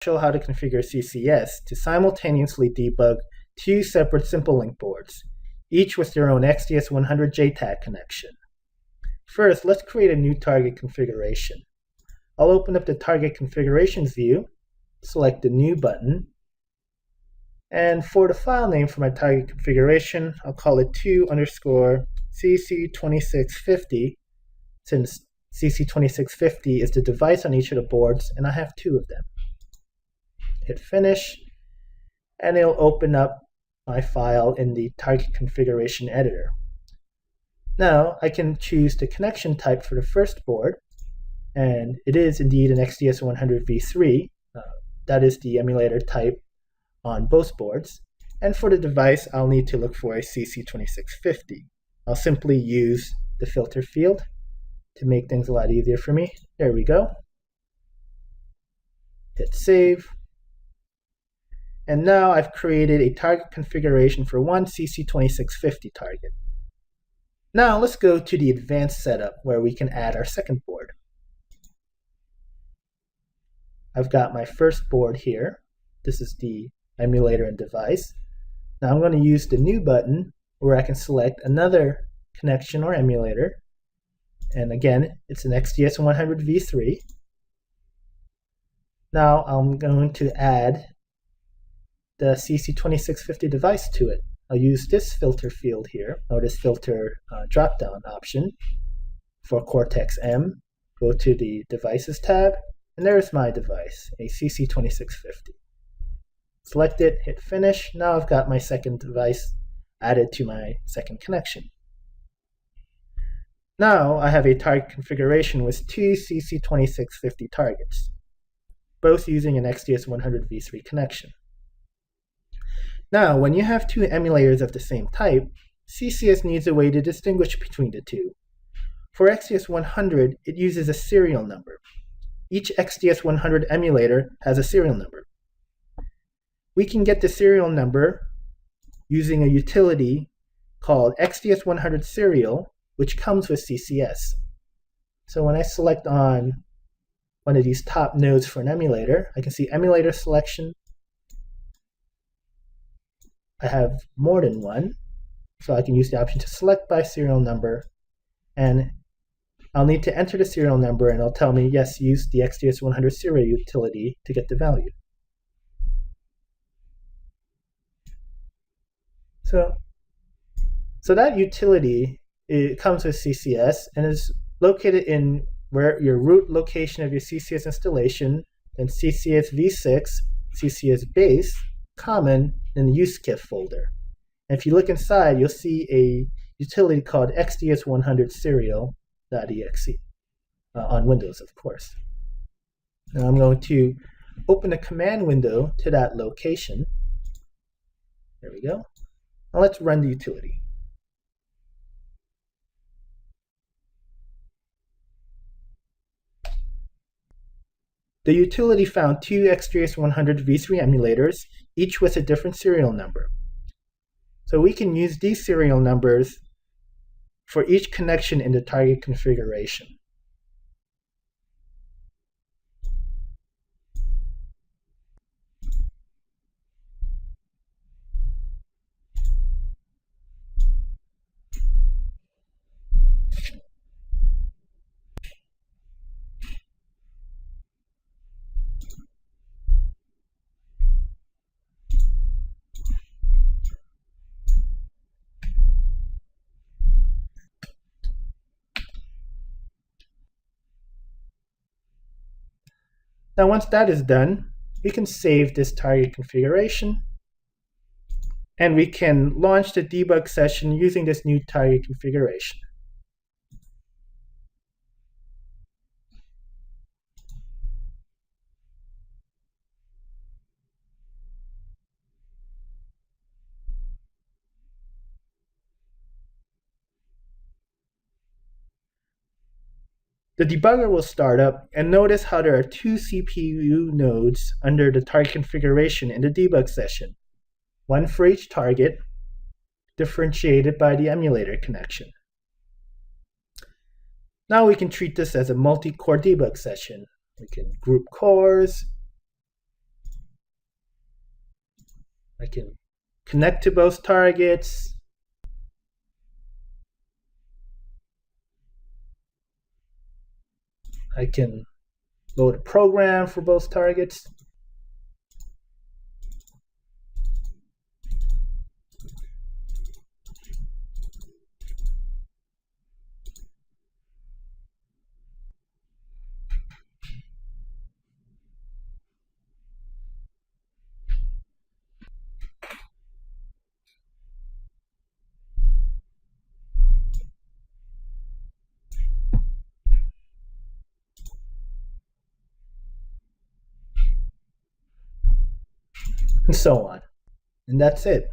show how to configure CCS to simultaneously debug two separate simple link boards, each with their own XDS100 JTAG connection. First, let's create a new target configuration. I'll open up the target configurations view, select the new button, and for the file name for my target configuration, I'll call it 2_CC2650, since CC2650 is the device on each of the boards, and I have two of them. Hit finish, and it'll open up my file in the target configuration editor. Now I can choose the connection type for the first board, and it is indeed an XDS100 v3. That is the emulator type on both boards. And for the device, I'll need to look for a CC2650. I'll simply use the filter field to make things a lot easier for me. There we go. Hit save. And now I've created a target configuration for one CC2650 target. Now let's go to the advanced setup where we can add our second board. I've got my first board here. This is the emulator and device. Now I'm going to use the new button where I can select another connection or emulator. And again, it's an XDS100 v3. Now I'm going to add the CC2650 device to it. I'll use this filter field here, or this filter drop-down option for Cortex-M. Go to the Devices tab, and there's my device, a CC2650. Select it, hit finish. Now I've got my second device added to my second connection. Now I have a target configuration with two CC2650 targets, both using an XDS100 v3 connection. Now, when you have two emulators of the same type, CCS needs a way to distinguish between the two. For XDS100, it uses a serial number. Each XDS100 emulator has a serial number. We can get the serial number using a utility called XDS100 Serial, which comes with CCS. So when I select on one of these top nodes for an emulator, I can see emulator selection. I have more than one, so I can use the option to select by serial number, and I'll need to enter the serial number, and it'll tell me, yes, use the XDS100 serial utility to get the value. So that utility, it comes with CCS and is located in where your root location of your CCS installation, then CCS v6, CCS base, common, in the usekif folder. And if you look inside, you'll see a utility called XDS100 serial.exe on Windows, of course. Now I'm going to open a command window to that location. There we go. Now let's run the utility. The utility found two XDS100 v3 emulators, each with a different serial number. So we can use these serial numbers for each connection in the target configuration. Now once that is done, we can save this target configuration, and we can launch the debug session using this new target configuration. The debugger will start up, and notice how there are two CPU nodes under the target configuration in the debug session, one for each target, differentiated by the emulator connection. Now we can treat this as a multi-core debug session. We can group cores, I can connect to both targets. I can load a program for both targets. And so on. And that's it.